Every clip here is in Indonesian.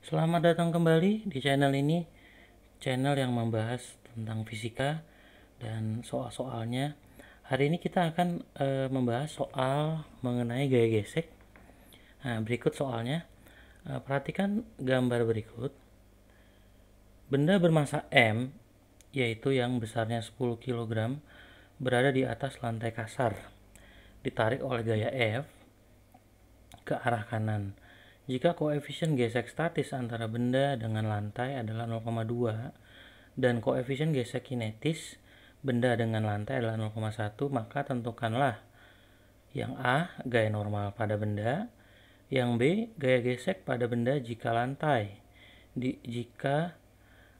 Selamat datang kembali di channel ini, channel yang membahas tentang fisika dan soal-soalnya. Hari ini kita akan membahas soal mengenai gaya gesek. Nah, berikut soalnya. Perhatikan gambar berikut. Benda bermasa M, yaitu yang besarnya 10 kg, berada di atas lantai kasar, ditarik oleh gaya F ke arah kanan. Jika koefisien gesek statis antara benda dengan lantai adalah 0,2 dan koefisien gesek kinetis benda dengan lantai adalah 0,1, maka tentukanlah yang A, gaya normal pada benda, yang B, gaya gesek pada benda jika lantai, jika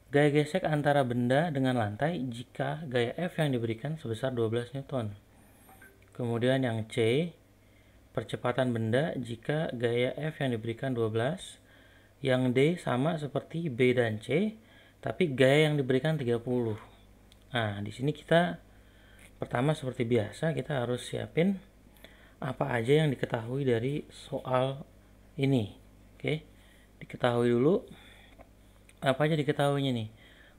gaya gesek antara benda dengan lantai jika gaya F yang diberikan sebesar 12 Newton. Kemudian yang C, percepatan benda jika gaya F yang diberikan 12. Yang D sama seperti B dan C, tapi gaya yang diberikan 30. Nah, di sini kita pertama seperti biasa kita harus siapin apa aja yang diketahui dari soal ini. Oke. Diketahui dulu apa aja diketahuinya nih.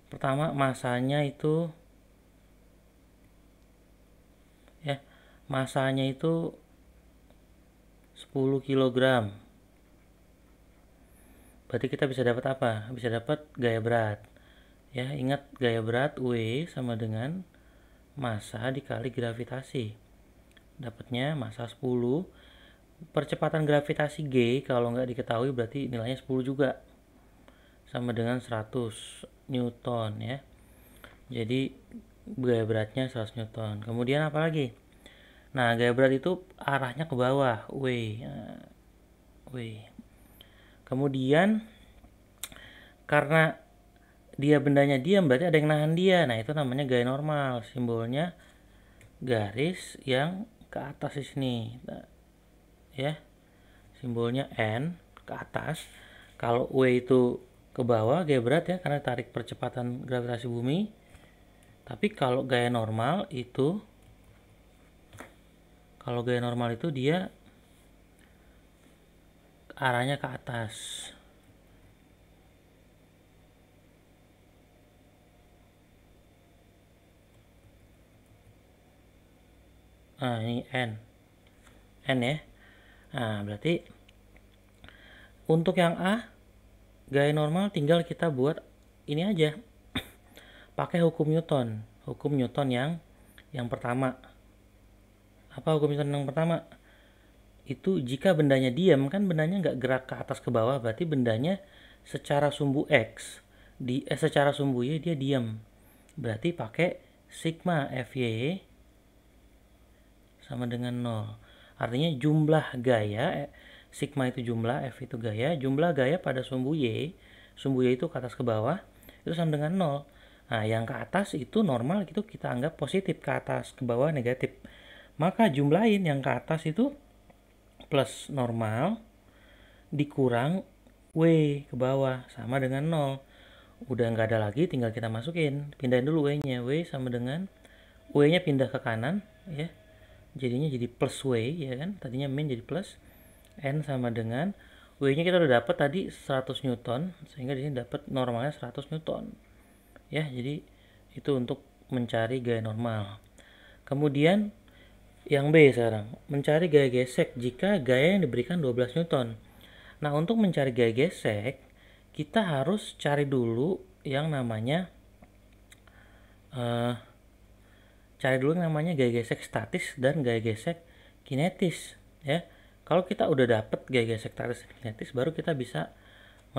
Pertama, masanya itu masanya itu 10 kg. Berarti kita bisa dapat apa? Bisa dapat gaya berat. Ya, ingat gaya berat W sama dengan massa dikali gravitasi. Dapatnya massa 10. Percepatan gravitasi G kalau nggak diketahui berarti nilainya 10 juga. Sama dengan 100 Newton ya. Jadi gaya beratnya 100 Newton. Kemudian apa lagi? Nah, gaya berat itu arahnya ke bawah, W. W. Kemudian karena dia bendanya diam berarti ada yang nahan dia. Nah, itu namanya gaya normal. Simbolnya garis yang ke atas di sini. Nah, ya. Simbolnya N ke atas. Kalau W itu ke bawah gaya berat ya karena tarik percepatan gravitasi bumi. Tapi kalau gaya normal itu dia arahnya ke atas. Nah, ini N ya. Nah, berarti untuk yang A gaya normal tinggal kita buat ini aja. Pakai hukum Newton. Hukum Newton yang pertama. Apa hukum Newton yang pertama? Itu jika bendanya diam, kan bendanya nggak gerak ke atas ke bawah, berarti bendanya secara sumbu X secara sumbu Y dia diam. Berarti pakai sigma Fy sama dengan 0. Artinya jumlah gaya, sigma itu jumlah, F itu gaya, jumlah gaya pada sumbu Y itu ke atas ke bawah, itu sama dengan 0. Nah, yang ke atas itu normal, itu kita anggap positif, ke atas ke bawah negatif. Maka jumlahin yang ke atas itu plus normal dikurang W ke bawah sama dengan 0. Udah nggak ada lagi, tinggal kita masukin. Pindahin dulu W-nya. W sama dengan W-nya pindah ke kanan ya. Jadinya jadi plus W ya kan. Tadinya min jadi plus. N sama dengan W-nya kita udah dapat tadi 100 Newton, sehingga di sini dapat normalnya 100 Newton. Ya, jadi itu untuk mencari gaya normal. Kemudian yang B sekarang, mencari gaya gesek jika gaya yang diberikan 12 Newton. Nah, untuk mencari gaya gesek, kita harus cari dulu yang namanya gaya gesek statis dan gaya gesek kinetis ya. Kalau kita udah dapet gaya gesek statis dan kinetis, baru kita bisa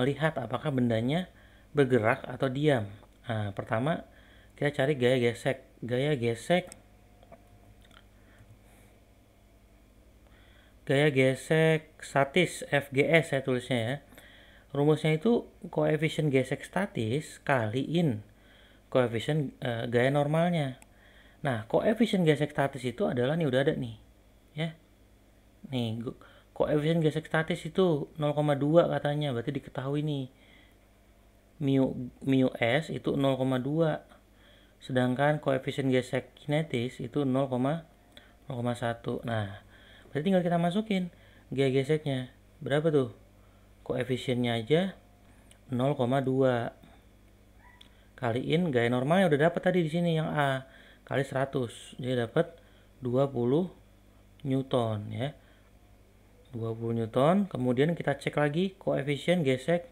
melihat apakah bendanya bergerak atau diam. Nah, pertama kita cari gaya gesek. Gaya gesek statis, FGS saya tulisnya ya. Rumusnya itu koefisien gesek statis kaliin koefisien gaya normalnya. Nah, koefisien gesek statis itu adalah nih, udah ada nih. Ya. Nih, koefisien gesek statis itu 0,2 katanya, berarti diketahui nih. Mu S itu 0,2. Sedangkan koefisien gesek kinetis itu 0,1. Nah, berarti tinggal kita masukin gaya geseknya. Berapa tuh? Koefisiennya aja 0,2. Kaliin gaya normalnya udah dapat tadi di sini yang A kali 100. Jadi dapat 20 Newton ya. 20 Newton. Kemudian kita cek lagi koefisien gesek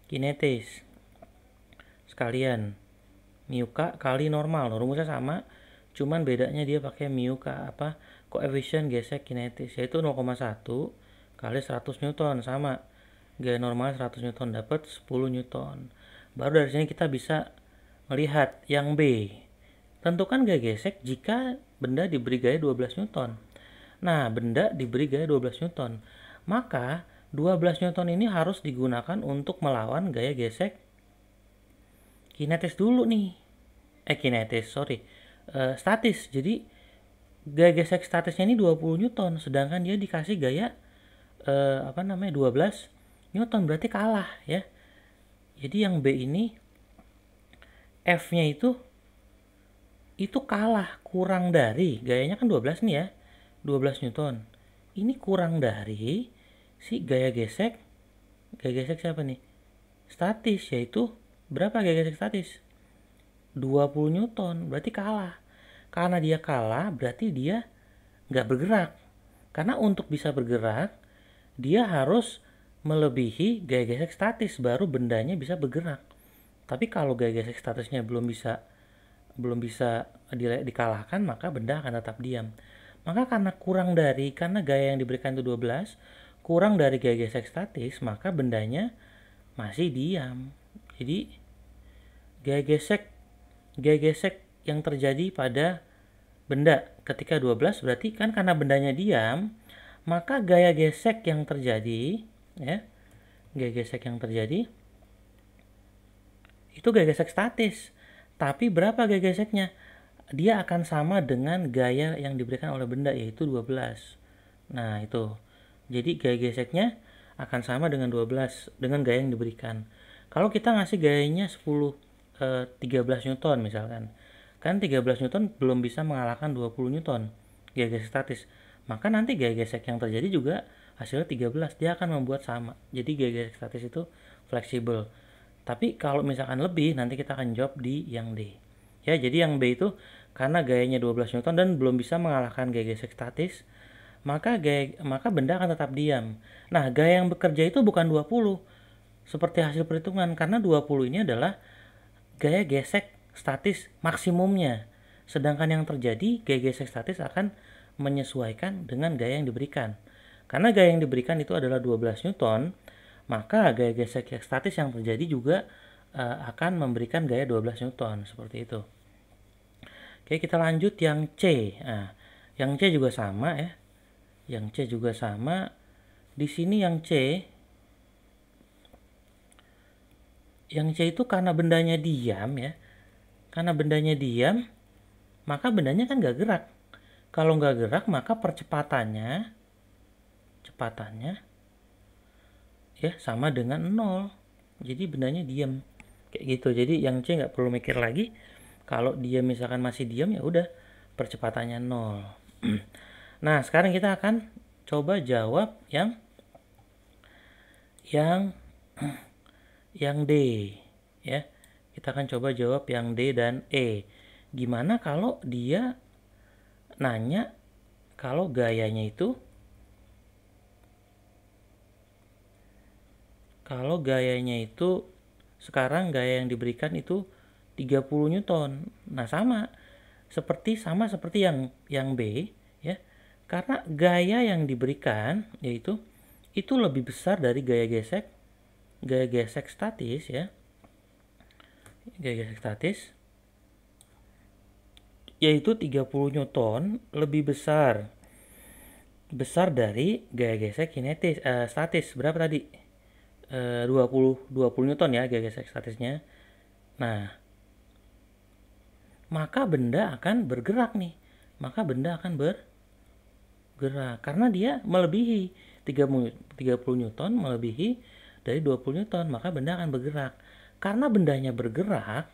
kinetis. Sekalian mu K kali normal. Rumusnya sama, cuman bedanya dia pakai mu K koefisien gesek kinetis, yaitu 0,1 kali 100 Newton sama. Gaya normal 100 Newton dapat 10 Newton. Baru dari sini kita bisa melihat yang B. Tentukan gaya gesek jika benda diberi gaya 12 Newton. Nah, benda diberi gaya 12 Newton. Maka 12 Newton ini harus digunakan untuk melawan gaya gesek kinetis dulu nih. Statis. Jadi gaya gesek statisnya ini 20 Newton, sedangkan dia dikasih gaya 12 Newton, berarti kalah ya. Jadi yang B ini F-nya itu kalah, kurang dari, gayanya kan 12 nih ya, 12 Newton. Ini kurang dari si gaya gesek siapa nih? Statis, yaitu berapa gaya gesek statis? 20 Newton, berarti kalah. Karena dia kalah, berarti dia nggak bergerak. Karena untuk bisa bergerak, dia harus melebihi gaya gesek statis, baru bendanya bisa bergerak. Tapi kalau gaya gesek statisnya belum bisa dikalahkan, maka benda akan tetap diam. Maka karena gaya yang diberikan itu 12, kurang dari gaya gesek statis, maka bendanya masih diam. Jadi gaya gesek yang terjadi pada benda ketika 12 berarti kan karena bendanya diam, maka gaya gesek yang terjadi itu gaya gesek statis. Tapi berapa gaya geseknya? Dia akan sama dengan gaya yang diberikan oleh benda, yaitu 12. Nah, itu. Jadi gaya geseknya akan sama dengan 12 dengan gaya yang diberikan. Kalau kita ngasih gayanya 13 Newton misalkan, kan 13 Newton belum bisa mengalahkan 20 Newton gaya gesek statis. Maka nanti gaya gesek yang terjadi juga hasilnya 13, dia akan membuat sama. Jadi gaya gesek statis itu fleksibel. Tapi kalau misalkan lebih, nanti kita akan jawab di yang D. Ya, jadi yang B itu karena gayanya 12 Newton dan belum bisa mengalahkan gaya gesek statis, maka benda akan tetap diam. Nah, gaya yang bekerja itu bukan 20 seperti hasil perhitungan, karena 20 ini adalah gaya gesek statis maksimumnya. Sedangkan yang terjadi, gaya gesek statis akan menyesuaikan dengan gaya yang diberikan. Karena gaya yang diberikan itu adalah 12 Newton, maka gaya gesek statis yang terjadi juga akan memberikan gaya 12 Newton, seperti itu. Oke, kita lanjut yang C. Nah, yang C juga sama ya. Yang C juga sama. Di sini yang C itu karena bendanya diam ya. Karena bendanya diam, maka bendanya kan nggak gerak. Kalau nggak gerak, maka percepatannya ya sama dengan 0. Jadi bendanya diam. Kayak gitu. Jadi yang C nggak perlu mikir lagi. Kalau dia misalkan masih diam, ya udah percepatannya 0. Nah, sekarang kita akan coba jawab yang D ya. Kita akan coba jawab yang D dan E. Gimana kalau dia nanya kalau gayanya itu sekarang gaya yang diberikan itu 30 Newton. Nah, sama seperti yang B ya. Karena gaya yang diberikan yaitu itu lebih besar dari gaya gesek statis ya. Gaya gesek statis yaitu 30 Newton lebih besar dari gaya gesek kinetis statis. Berapa tadi? 20 Newton ya gaya gesek statisnya. Nah, maka benda akan bergerak nih. Karena dia melebihi 30 Newton melebihi dari 20 Newton, maka benda akan bergerak. Karena bendanya bergerak,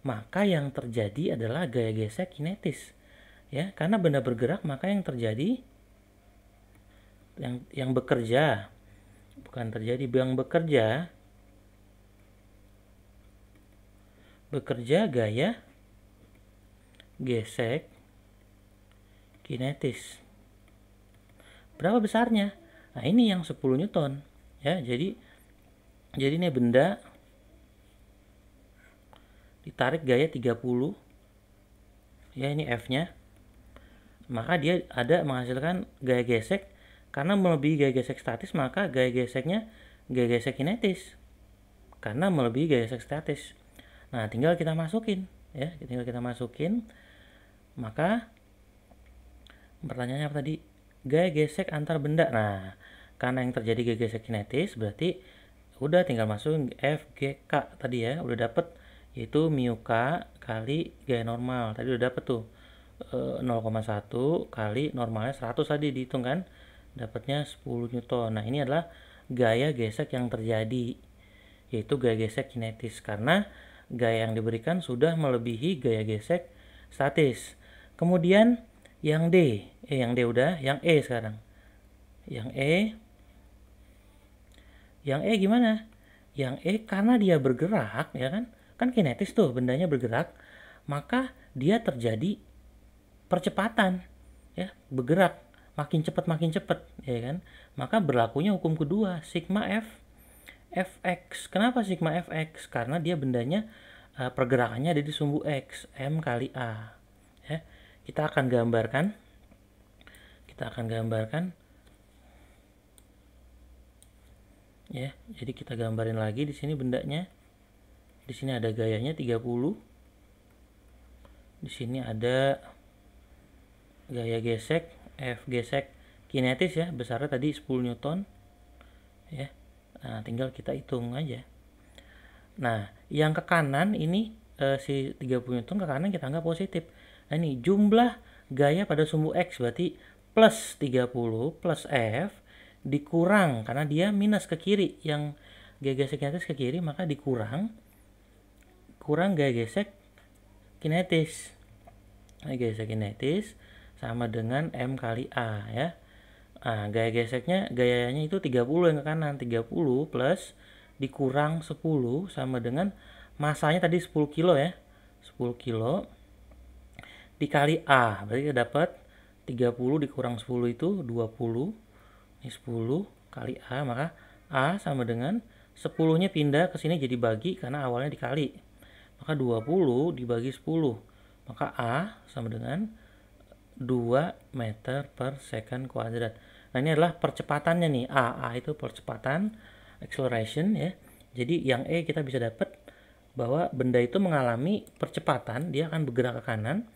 maka yang terjadi adalah gaya gesek kinetis. Ya, karena benda bergerak, maka yang terjadi yang bekerja bekerja gaya gesek kinetis. Berapa besarnya? Nah, ini yang 10 Newton ya. Jadi ini benda ditarik gaya 30 ya, ini F-nya. Maka dia ada menghasilkan gaya gesek. Karena melebihi gaya gesek statis, maka gaya geseknya gaya gesek kinetis. Karena melebihi gaya gesek statis. Nah, tinggal kita masukin ya, Maka pertanyaannya apa tadi? Gaya gesek antar benda. Nah, karena yang terjadi gaya gesek kinetis, berarti udah tinggal masukin FGK tadi ya, udah dapet, yaitu mu K kali gaya normal. Tadi udah dapet tuh 0,1 kali normalnya 100 tadi dihitung kan, dapatnya 10 Newton. Nah, ini adalah gaya gesek yang terjadi, yaitu gaya gesek kinetis, karena gaya yang diberikan sudah melebihi gaya gesek statis. Kemudian yang D, udah, yang E sekarang. Yang E gimana? Yang E karena dia bergerak ya kan kinetis tuh, bendanya bergerak, maka dia terjadi percepatan ya, bergerak makin cepat ya kan. Maka berlakunya hukum kedua, sigma Fx. Kenapa sigma Fx? Karena dia bendanya pergerakannya ada di sumbu X, M kali A ya. Kita akan gambarkan ya. Jadi kita gambarin lagi di sini bendanya. Di sini ada gayanya 30. Di sini ada gaya gesek, F gesek kinetis ya, besarnya tadi 10 Newton ya. Nah, tinggal kita hitung aja. Nah, yang ke kanan ini si 30 Newton ke kanan kita anggap positif. Nah, ini jumlah gaya pada sumbu X, berarti plus 30 plus F dikurang, karena dia minus ke kiri, yang gaya gesek kinetis ke kiri, maka dikurang gaya gesek kinetis. Nah, gaya gesek kinetis sama dengan M kali A ya. Nah, gaya geseknya, gayanya itu 30 yang ke kanan, 30 plus dikurang 10 sama dengan masanya tadi 10 kilo ya. 10 kilo dikali A, berarti kita dapat 30 dikurang 10 itu 20. Ini 10 kali A, maka A sama dengan 10-nya pindah ke sini jadi bagi karena awalnya dikali. Maka 20 dibagi 10. Maka A sama dengan 2 meter per second kuadrat. Nah, ini adalah percepatannya nih. A itu percepatan, acceleration ya. Jadi yang E kita bisa dapat bahwa benda itu mengalami percepatan, dia akan bergerak ke kanan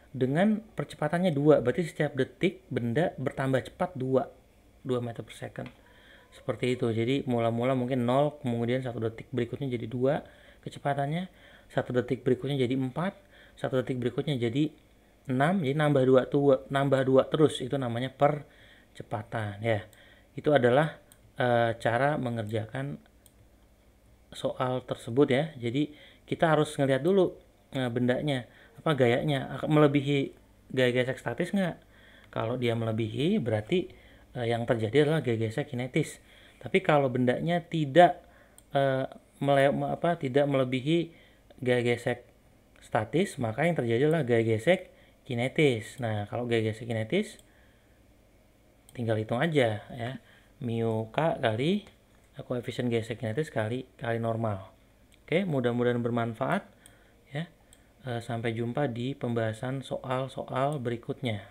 dengan percepatannya 2. Berarti setiap detik benda bertambah cepat 2 meter per second. Seperti itu. Jadi mula-mula mungkin 0, kemudian 1 detik berikutnya jadi 2 kecepatannya, 1 detik berikutnya jadi 4, 1 detik berikutnya jadi 6, jadi nambah 2 terus, itu namanya percepatan ya. Itu adalah cara mengerjakan soal tersebut ya. Jadi kita harus ngelihat dulu bendanya, apa gayanya, melebihi gaya gesek statis nggak. Kalau dia melebihi, berarti yang terjadi adalah gaya gesek kinetis. Tapi kalau bendanya tidak tidak melebihi gaya gesek statis, maka yang terjadi adalah gaya gesek kinetis. Nah, kalau gaya gesek kinetis tinggal hitung aja ya, mu K kali koefisien gesek kinetis kali normal. Oke, mudah-mudahan bermanfaat ya. Sampai jumpa di pembahasan soal-soal berikutnya.